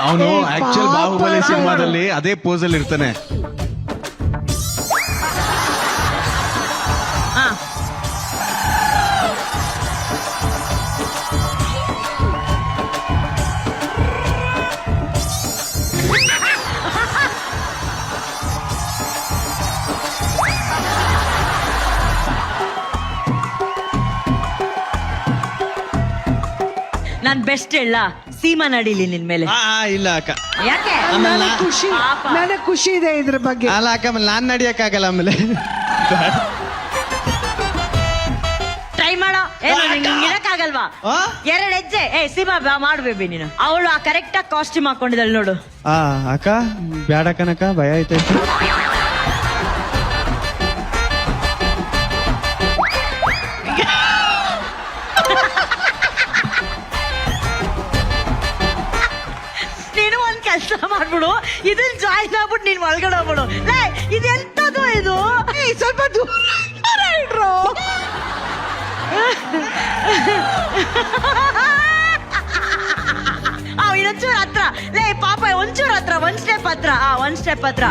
ಅವನು ಆಕ್ಚುಲ್ ಬಾಹುಬಲಿ ಸಿನಿಮಾದಲ್ಲಿ ಅದೇ ಪೋಸ್ ಅಲ್ಲಿ ಇರ್ತಾನೆ. ನಾನ್ ಬೆಸ್ಟ್ ಹೇಳ ಸೀಮಾ ನಡೀಲಿ ನಿನ್ ಮೇಲೆ. ಇಲ್ಲ ಅಕ್ಕ, ಯಾಕೆ? ನನಗೆ ಖುಷಿ ಇದೆ ಇದ್ರ ಬಗ್ಗೆ. ಅಲ್ಲ ಅಕ್ಕ, ಆಮೇಲೆ ನಾನ್ ನಡಿಯಕ್ಕಾಗಲ್ಲ. ಆಮೇಲೆ ಟ್ರೈ ಮಾಡೋ. ಇರಕ್ಕಾಗಲ್ವಾ? 2 ಹೆಜ್ಜೆ. ಸೀಮಾ ಮಾಡು ಬೇಬಿ ನೀನು. ಅವಳು ಆ ಕರೆಕ್ಟ್ ಆಗಿ ಕಾಸ್ಟ್ಯೂಮ್ ಹಾಕೊಂಡಿದ್ದಾಳೆ ನೋಡು. ಅಕ್ಕ ಬ್ಯಾಡ ಕನಕ, ಭಯ ಆಯ್ತೈತಿ. ನೀನು ಒಂದ್ ಕೆಲಸ ಮಾಡ್ಬಿಡು, ಇದನ್ನ ಜಾಯಿನ್ ಆಗ್ಬಿಟ್ಟು ನೀನ್ ಒಳಗಡೆ ಹೋಗ್ಬಿಡು. ಇದೆಂತದು ಇದು? ಸ್ವಲ್ಪ ದೂರ ಇಡ್ರೋ. ಇನ್ನೊಂಚೂರು ಹತ್ರ. ಪಾಪ ಒಂಚೂರು ಹತ್ರ, 1 ಸ್ಟೆಪ್ ಹತ್ರ. 1 ಸ್ಟೆಪ್ ಹತ್ರ.